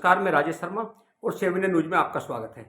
नमस्कार, मैं राजेश शर्मा और 7 इंडिया न्यूज़ में आपका स्वागत है।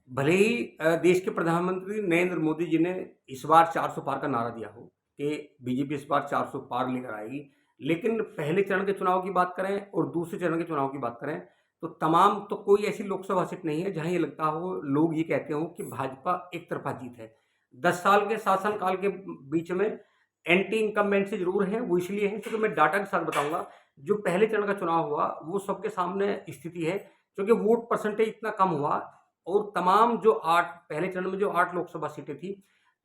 भले ही देश के प्रधानमंत्री नरेंद्र मोदी जी ने इस बार 400 पार का नारा दिया हो कि बीजेपी इस बार 400 पार लेकर आएगी, लेकिन पहले चरण के चुनाव की बात करें और दूसरे चरण के चुनाव की बात करें, तो कोई ऐसी लोकसभा सीट नहीं है जहाँ ये लगता हो, लोग ये कहते हो कि भाजपा एक तरफा जीत है। 10 साल के शासनकाल के बीच में एंटी इनकम्बेंसी ज़रूर है, वो इसलिए है क्योंकि मैं डाटा के साथ बताऊँगा, जो पहले चरण का चुनाव हुआ, वो सबके सामने स्थिति है, क्योंकि वोट परसेंटेज इतना कम हुआ और तमाम जो 8 पहले चरण में जो 8 लोकसभा सीटें थी,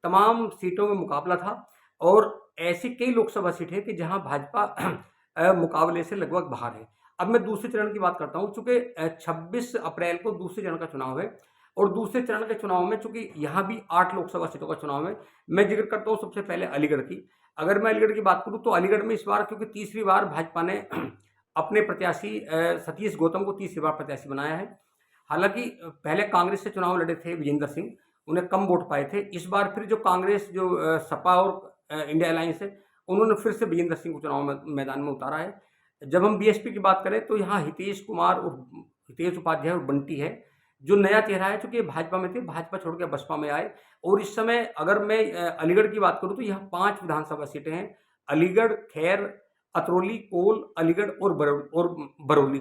तमाम सीटों में मुकाबला था और ऐसी कई लोकसभा सीटें हैं कि जहाँ भाजपा मुकाबले से लगभग बाहर है। अब मैं दूसरे चरण की बात करता हूँ, चूँकि 26 अप्रैल को दूसरे चरण का चुनाव है और दूसरे चरण के चुनाव में चूँकि यहाँ भी 8 लोकसभा सीटों का चुनाव है, मैं ज़िक्र करता हूँ सबसे पहले अलीगढ़ की। अगर मैं अलीगढ़ की बात करूँ तो अलीगढ़ में इस बार क्योंकि तीसरी बार भाजपा ने अपने प्रत्याशी सतीश गौतम को तीसरी बार प्रत्याशी बनाया है। हालाँकि पहले कांग्रेस से चुनाव लड़े थे विजेंद्र सिंह, उन्हें कम वोट पाए थे। इस बार फिर जो कांग्रेस सपा और इंडिया अलायंस है, उन्होंने फिर से विजेंद्र सिंह को चुनाव मैदान में उतारा है। जब हम बीएसपी की बात करें तो यहाँ हितेश कुमार और हितेश उपाध्याय और बंटी है, जो नया चेहरा है, चूँकि भाजपा में थे, भाजपा छोड़ के बसपा में आए और इस समय अगर मैं अलीगढ़ की बात करूँ तो यहाँ 5 विधानसभा सीटें हैं। अलीगढ़, खैर, अतरौली, कोल, अलीगढ़ और बरौली।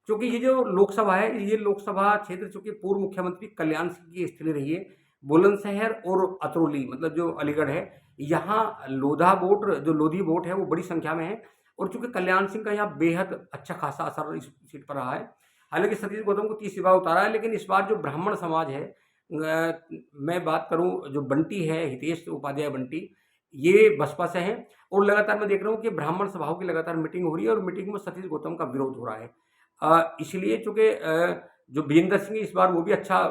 क्योंकि ये जो लोकसभा है, ये लोकसभा क्षेत्र चूँकि पूर्व मुख्यमंत्री कल्याण सिंह की स्थली रही है। बुलंदशहर और अतरौली मतलब जो अलीगढ़ है, यहाँ लोधी वोट है वो बड़ी संख्या में है और चूँकि कल्याण सिंह का यहाँ बेहद अच्छा खासा असर इस सीट पर रहा है। हालाँकि सतीश गौतम को तीसरी बार उतारा है, लेकिन इस बार जो ब्राह्मण समाज है, मैं बात करूँ जो बंटी है, हितेश उपाध्याय बंटी, ये बसपा से हैं और लगातार मैं देख रहा हूँ कि ब्राह्मण सभाओं की लगातार मीटिंग हो रही है और मीटिंग में सतीश गौतम का विरोध हो रहा है। इसलिए चूँकि जो विजेंद्र सिंह इस बार वो भी अच्छा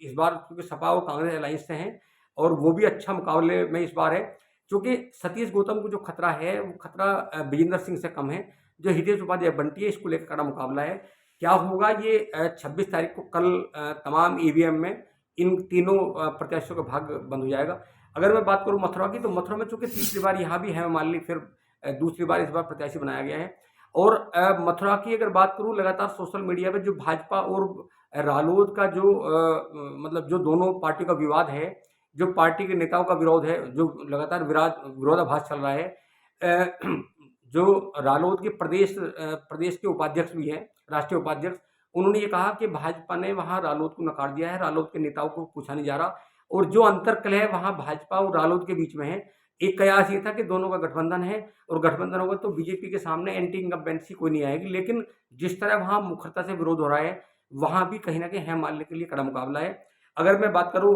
इस बार क्योंकि सपा और कांग्रेस अलायंस से हैं और वो भी अच्छा मुकाबले में इस बार है। चूँकि सतीश गौतम को जो खतरा है, वो खतरा विजेंद्र सिंह से कम है। जो हितेश उपाध्याय बंटी है, इसको लेकर कड़ा मुकाबला है। क्या होगा ये 26 तारीख को कल तमाम ईवीएम में इन तीनों प्रत्याशियों का भाग्य बंद हो जाएगा। अगर मैं बात करूँ मथुरा की, तो मथुरा में चूँकि तीसरी बार यहाँ भी हेमा मालिनी फिर दूसरी बार इस बार प्रत्याशी बनाया गया है और मथुरा की अगर बात करूँ, लगातार सोशल मीडिया पे जो भाजपा और रालोद का मतलब जो दोनों पार्टियों का विवाद है, जो पार्टी के नेताओं का विरोध है, जो लगातार विरोधाभास चल रहा है। जो रालोद के प्रदेश के उपाध्यक्ष भी हैं, राष्ट्रीय उपाध्यक्ष, उन्होंने ये कहा कि भाजपा ने वहाँ रालोद को नकार दिया है, रालोद के नेताओं को पूछा नहीं जा रहा और जो अंतर्कलह वहाँ भाजपा और रालोद के बीच में है, एक कयास ये था कि दोनों का गठबंधन है और गठबंधन होगा तो बीजेपी के सामने एंटी इनकम्बेंसी कोई नहीं आएगी। लेकिन जिस तरह वहाँ मुखरता से विरोध हो रहा है, वहाँ भी कहीं न कहीं हेमा मालिनी के लिए कड़ा मुकाबला है। अगर मैं बात करूँ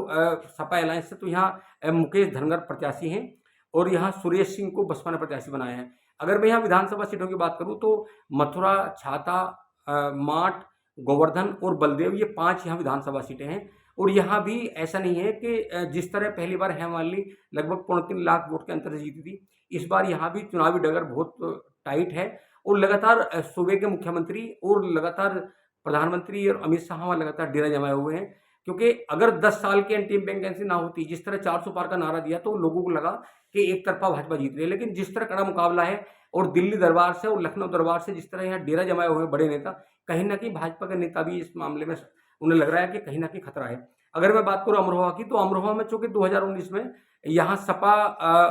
सपा अलायंस से, तो यहाँ मुकेश धनगर प्रत्याशी हैं और यहाँ सुरेश सिंह को बसपा ने प्रत्याशी बनाया है। अगर मैं यहाँ विधानसभा सीटों की बात करूँ तो मथुरा, छाता, माठ, गोवर्धन और बलदेव, ये 5 यहाँ विधानसभा सीटें हैं और यहाँ भी ऐसा नहीं है कि जिस तरह पहली बार हेमा मालिनी लगभग 3.25 लाख वोट के अंतर से जीती थी, इस बार यहाँ भी चुनावी डगर बहुत टाइट है और लगातार सूबे के मुख्यमंत्री और लगातार प्रधानमंत्री और अमित शाह वहाँ लगातार डेरा जमाए हुए हैं। क्योंकि अगर 10 साल की एंटी इनकम्बेंसी ना होती, जिस तरह 400 पार का नारा दिया, तो लोगों को लगा कि एक तरफा भाजपा जीत रही है। लेकिन जिस तरह कड़ा मुकाबला है और दिल्ली दरबार से और लखनऊ दरबार से जिस तरह यहाँ डेरा जमाए हुए हैं बड़े नेता, कहीं न कहीं भाजपा के नेता भी इस मामले में उन्हें लग रहा है कि कहीं न कहीं खतरा है। अगर मैं बात करूँ अमरोहा की, तो अमरोहा में चूँकि 2019 में यहाँ सपा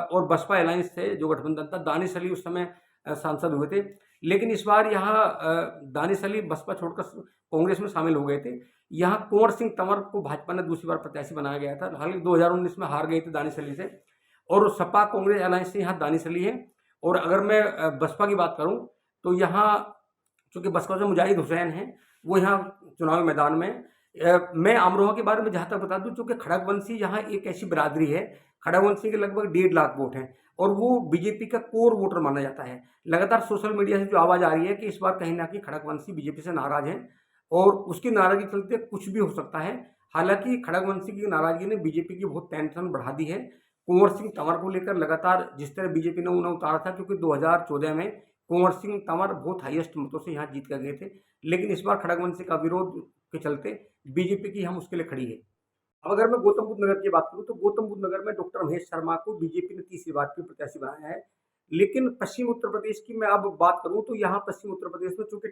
और बसपा अलायंस से जो गठबंधन था, दानिश अली उस समय सांसद हुए थे। लेकिन इस बार यहाँ दानिश अली बसपा छोड़कर कांग्रेस में शामिल हो गए थे। यहाँ कुंवर सिंह तंवर को भाजपा ने दूसरी बार प्रत्याशी बनाया गया था। हालाँकि 2019 में हार गए थे दानिश अली से और सपा कांग्रेस अलायंस से यहाँ दानिश अली है। और अगर मैं बसपा की बात करूँ, तो यहाँ चूँकि बसपा से मुजाहिद हुसैन हैं, वो यहाँ चुनावी मैदान में। मैं अमरोहा के बारे में जहाँ तक बता दूँ, चूँकि खड़गवंशी यहाँ एक ऐसी बिरादरी है, खड़गवंशी के लगभग 1.5 लाख वोट हैं और वो बीजेपी का कोर वोटर माना जाता है। लगातार सोशल मीडिया से जो आवाज़ आ रही है कि इस बार कहीं न कहीं खड़गवंशी बीजेपी से नाराज़ हैं और उसकी नाराज़गी के चलते कुछ भी हो सकता है। हालाँकि खड़गवंशी की नाराज़गी ने बीजेपी की बहुत टेंशन बढ़ा दी है। कुंवर सिंह तंवर को लेकर लगातार जिस तरह बीजेपी ने उन्हें उतारा था, क्योंकि 2014 में कुंवर सिंह तंवर बहुत हाईएस्ट मतों से यहाँ जीत कर गए थे। लेकिन इस बार खड़गवंशी का विरोध के चलते बीजेपी की यहाँ मुश्किलें खड़ी है। अब अगर मैं गौतम बुद्ध नगर की बात करूँ, तो गौतम बुद्ध नगर में डॉक्टर महेश शर्मा को बीजेपी ने तीसरी बार फिर प्रत्याशी बनाया है। लेकिन पश्चिम उत्तर प्रदेश की मैं अब बात करूँ, तो यहाँ पश्चिम उत्तर प्रदेश में चूँकि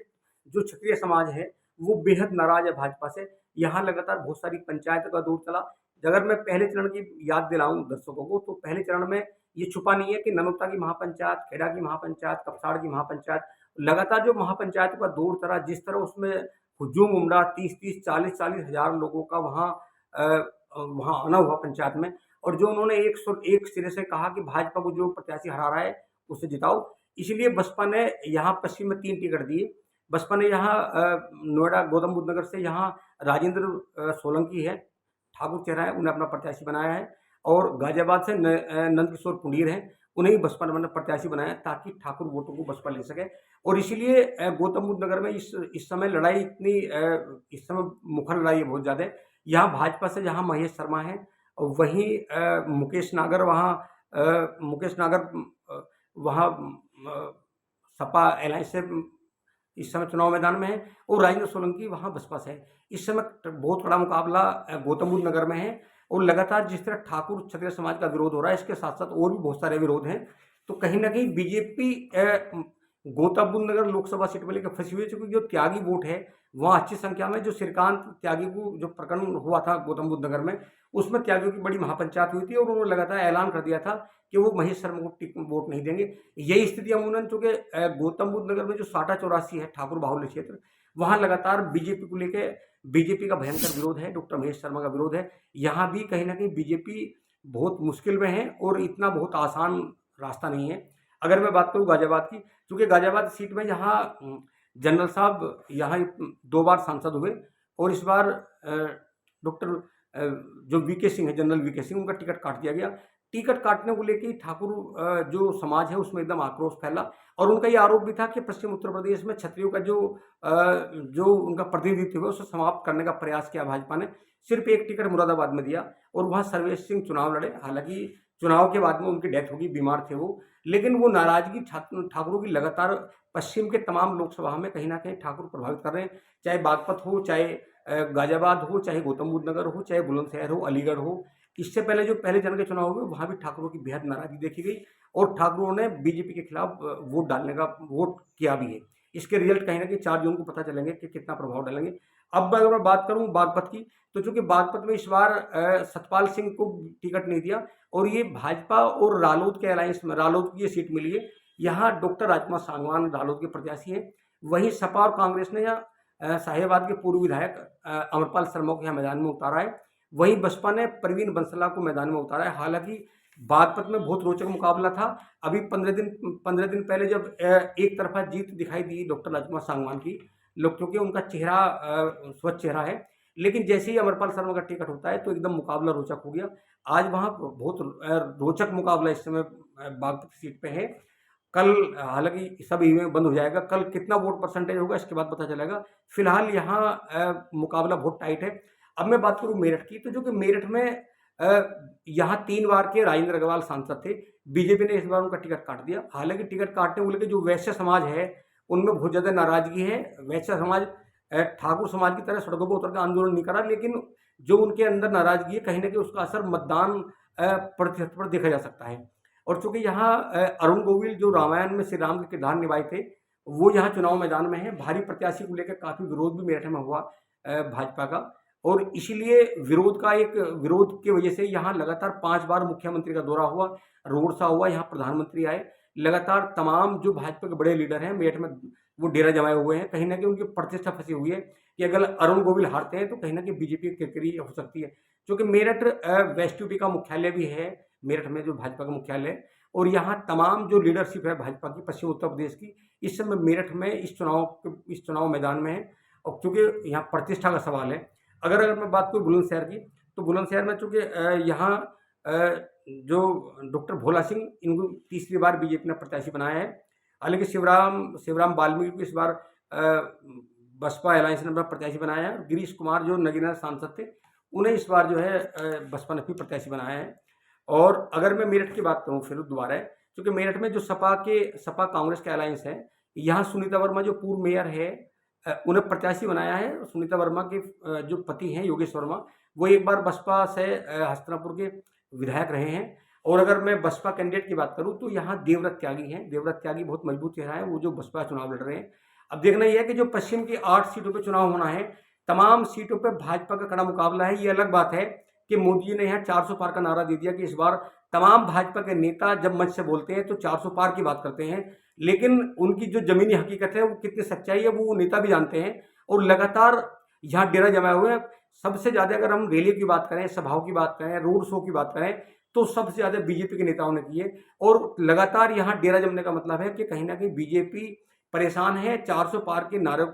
जो क्षत्रिय समाज है, वो बेहद नाराज है भाजपा से। यहाँ लगातार बहुत सारी पंचायतों का दौर चला। अगर मैं पहले चरण की याद दिलाऊं दर्शकों को, तो पहले चरण में ये छुपा नहीं है कि ननौता की महापंचायत, खेड़ा की महापंचायत, कपसाड़ की महापंचायत, लगातार जो महापंचायतों का दौर चला, जिस तरह उसमें हुजूम उमड़ा, 30-30, 40-40 हजार लोगों का वहाँ आना हुआ पंचायत में, और जो उन्होंने एक सिरे से कहा कि भाजपा को जो प्रत्याशी हरा रहा है उसे जिताओ। इसलिए बसपा ने यहाँ पश्चिम में 3 टिकट दिए। बसपा ने यहाँ नोएडा गौतम बुद्ध नगर से यहाँ राजेंद्र सोलंकी है, ठाकुर चेहरा है, उन्हें अपना प्रत्याशी बनाया है, और गाजियाबाद से नंदकिशोर पुंडीर हैं, उन्हें भी बसपा ने प्रत्याशी बनाया ताकि ठाकुर वोटों को बसपा ले सके। और इसीलिए गौतम बुद्ध नगर में इस समय लड़ाई इतनी इस समय मुखर लड़ाई है बहुत ज़्यादा। यहाँ भाजपा से जहाँ महेश शर्मा है, वहीं मुकेश नागर वहाँ सपा एलायंस से इस समय चुनाव मैदान में है, और राजेंद्र सोलंकी वहाँ बसपा से है। इस समय बहुत बड़ा मुकाबला गौतम बुद्ध नगर में है, और लगातार जिस तरह ठाकुर क्षत्रिय समाज का विरोध हो रहा है, इसके साथ साथ और भी बहुत सारे विरोध हैं। तो कहीं ना कहीं बीजेपी गौतम बुद्ध नगर लोकसभा सीट में लेकर फंसी हुई है, क्योंकि जो त्यागी वोट है वहाँ अच्छी संख्या में, जो श्रीकांत त्यागी को जो प्रकरण हुआ था गौतम बुद्ध नगर में, उसमें त्यागियों की बड़ी महापंचायत हुई थी, और उन्होंने लगातार ऐलान कर दिया था कि वो महेश शर्मा को वोट नहीं देंगे। यही स्थिति अमूमन, चूंकि गौतम बुद्ध नगर में जो साटा चौरासी है ठाकुर बाहुल्य क्षेत्र, वहाँ लगातार बीजेपी को लेकर बीजेपी का भयंकर विरोध है, डॉक्टर महेश शर्मा का विरोध है। यहाँ भी कहीं ना कहीं बीजेपी बहुत मुश्किल में है, और इतना बहुत आसान रास्ता नहीं है। अगर मैं बात करूँ गाजियाबाद की, क्योंकि गाजियाबाद सीट में यहाँ जनरल साहब यहाँ 2 बार सांसद हुए, और इस बार डॉक्टर जो वीके सिंह है, जनरल वीके सिंह, उनका टिकट काट दिया गया। टिकट काटने को लेकर ठाकुर जो समाज है उसमें एकदम आक्रोश फैला, और उनका ये आरोप भी था कि पश्चिम उत्तर प्रदेश में क्षत्रियों का जो उनका प्रतिनिधित्व है उसे समाप्त करने का प्रयास किया भाजपा ने। सिर्फ एक टिकट मुरादाबाद में दिया, और वहाँ सर्वेश सिंह चुनाव लड़े। हालांकि चुनाव के बाद में उनकी डेथ होगी, बीमार थे वो, लेकिन वो नाराजगी ठाकुरों की लगातार पश्चिम के तमाम लोकसभा में कहीं ना कहीं ठाकुर प्रभावित कर रहे हैं। चाहे बागपत हो, चाहे गाजियाबाद हो, चाहे गौतम बुद्ध नगर हो, चाहे बुलंदशहर हो, अलीगढ़ हो। इससे पहले जो पहले चरण के चुनाव हुए वहाँ भी ठाकुरों की बेहद नाराजगी देखी गई, और ठाकुरों ने बीजेपी के खिलाफ वोट किया भी है। इसके रिजल्ट कहीं ना कहीं 4 जून को पता चलेंगे कि कितना प्रभाव डालेंगे। अब अगर मैं बात करूँ बागपत की, तो चूंकि बागपत में इस बार सतपाल सिंह को टिकट नहीं दिया, और ये भाजपा और रालोद के अलायंस में रालोद की ये सीट मिली है। यहाँ डॉक्टर राजकुमार सांगवान रालोद के प्रत्याशी हैं। वहीं सपा और कांग्रेस ने यहाँ साहिबाबाद के पूर्व विधायक अमरपाल शर्मा को यहाँ मैदान में उतारा है। वहीं बसपा ने प्रवीण बंसला को मैदान में उतारा है। हालांकि बागपत में बहुत रोचक मुकाबला था। अभी 15 दिन पहले जब एक तरफा जीत दिखाई दी डॉक्टर राजकुमार सांगवान की, लोग क्योंकि उनका चेहरा स्वच्छ चेहरा है, लेकिन जैसे ही अमरपाल शर्मा का टिकट होता है तो एकदम मुकाबला रोचक हो गया। आज वहाँ बहुत रोचक मुकाबला इस समय बागपत सीट पे है। कल हालांकि सब ईवीएम बंद हो जाएगा, कल कितना वोट परसेंटेज होगा इसके बाद पता चलेगा। फिलहाल यहाँ मुकाबला बहुत टाइट है। अब मैं बात करूँ मेरठ की, तो जो कि मेरठ में यहाँ 3 बार के राजेंद्र अग्रवाल सांसद थे, बीजेपी ने इस बार उनका टिकट काट दिया। हालांकि टिकट काटने को लेकर जो वैश्य समाज है उनमें बहुत ज़्यादा नाराजगी है। वैश्य समाज ठाकुर समाज की तरह सड़कों पर उतर कर आंदोलन नहीं करा, लेकिन जो उनके अंदर नाराजगी है कहीं ना कहीं उसका असर मतदान प्रतिशत पर देखा जा सकता है। और चूंकि यहाँ अरुण गोविल जो रामायण में श्री राम के किरदार निभाए थे, वो यहाँ चुनाव मैदान में है। भारी प्रत्याशी को लेकर काफ़ी विरोध भी मेरठ में हुआ भाजपा का, और इसीलिए विरोध की वजह से यहाँ लगातार 5 बार मुख्यमंत्री का दौरा हुआ, रोड शो हुआ, यहाँ प्रधानमंत्री आए। लगातार तमाम जो भाजपा के बड़े लीडर हैं मेरठ में वो डेरा जमाए हुए हैं। कहीं ना कहीं उनकी प्रतिष्ठा फंसी हुई है कि अगर अरुण गोविल हारते हैं तो कहीं ना कहीं बीजेपी की किरकिरी हो सकती है। क्योंकि मेरठ वेस्ट यूपी का मुख्यालय भी है, मेरठ में जो भाजपा का मुख्यालय है, और यहाँ तमाम जो लीडरशिप है भाजपा की पश्चिम उत्तर प्रदेश की इस समय मेरठ में इस चुनाव मैदान में है। और चूँकि यहाँ प्रतिष्ठा का सवाल है। अगर मैं बात करूँ बुलंदशहर की, तो बुलंदशहर में चूँकि यहाँ जो डॉक्टर भोला सिंह, इनको तीसरी बार बीजेपी ने प्रत्याशी बनाया है। हालांकि शिवराम वाल्मीकि को इस बार बसपा अलायंस ने अपना प्रत्याशी बनाया है। गिरीश कुमार जो नगीना सांसद थे, उन्हें इस बार जो है बसपा ने भी प्रत्याशी बनाया है। और अगर मैं मेरठ की बात करूँ फिर दोबारा, क्योंकि मेरठ में जो सपा कांग्रेस के अलायंस है, यहाँ सुनीता वर्मा जो पूर्व मेयर है उन्हें प्रत्याशी बनाया है। सुनीता वर्मा के जो पति हैं योगेश वर्मा, वो एक बार बसपा से हस्तिनापुर के विधायक रहे हैं। और अगर मैं बसपा कैंडिडेट की बात करूं तो यहाँ देवव्रत त्यागी हैं। देवव्रत त्यागी बहुत मजबूत चेहरा है, वो जो बसपा चुनाव लड़ रहे हैं। अब देखना यह है कि जो पश्चिम की 8 सीटों पे चुनाव होना है, तमाम सीटों पे भाजपा का कड़ा मुकाबला है। ये अलग बात है कि मोदी जी ने यहाँ 400 पार का नारा दे दिया कि इस बार तमाम भाजपा के नेता जब मंच से बोलते हैं तो 400 पार की बात करते हैं, लेकिन उनकी जो जमीनी हकीकत है वो कितनी सच्चाई है वो नेता भी जानते हैं। और लगातार यहाँ डेरा जमाए हुए हैं। सबसे ज़्यादा अगर हम रैली की बात करें, सभाओं की बात करें, रोड शो की बात करें, तो सबसे ज़्यादा बीजेपी के नेताओं ने की है। और लगातार यहाँ डेरा जमने का मतलब है कि कहीं ना कहीं बीजेपी परेशान है। 400 पार के नारे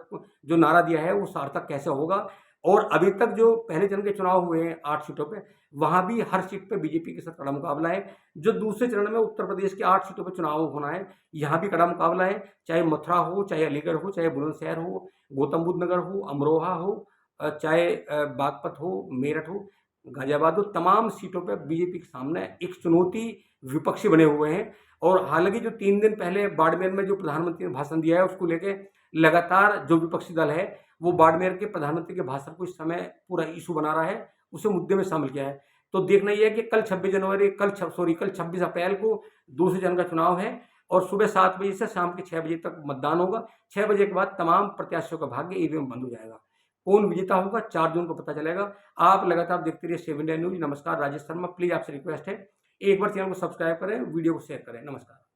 जो नारा दिया है वो सार्थक कैसे होगा। और अभी तक जो पहले चरण के चुनाव हुए हैं 8 सीटों पे, वहाँ भी हर सीट पे बीजेपी के साथ कड़ा मुकाबला है। जो दूसरे चरण में उत्तर प्रदेश के 8 सीटों पे चुनाव होना है, यहाँ भी कड़ा मुकाबला है। चाहे मथुरा हो, चाहे अलीगढ़ हो, चाहे बुलंदशहर हो, गौतम बुद्ध नगर हो, अमरोहा हो, चाहे बागपत हो, मेरठ हो, गाजियाबाद हो, तमाम सीटों पे बीजेपी के सामने एक चुनौती विपक्षी बने हुए हैं। और हालांकि जो 3 दिन पहले बाड़मेर में जो प्रधानमंत्री ने भाषण दिया है उसको लेके लगातार जो विपक्षी दल है वो बाड़मेर के प्रधानमंत्री के भाषण को इस समय पूरा इशू बना रहा है, उसे मुद्दे में शामिल किया है। तो देखना यह है कि कल 26 अप्रैल को दूसरे चरण का चुनाव है और सुबह 7 बजे से शाम के 6 बजे तक मतदान होगा। 6 बजे के बाद तमाम प्रत्याशियों का भाग्य ईवीएम बंद हो जाएगा। कौन विजेता होगा 4 जून को पता चलेगा। आप लगातार देखते रहिए 7 इंडिया न्यूज। नमस्कार, राजेश शर्मा। प्लीज आपसे रिक्वेस्ट है एक बार चैनल को सब्सक्राइब करें, वीडियो को शेयर करें। नमस्कार।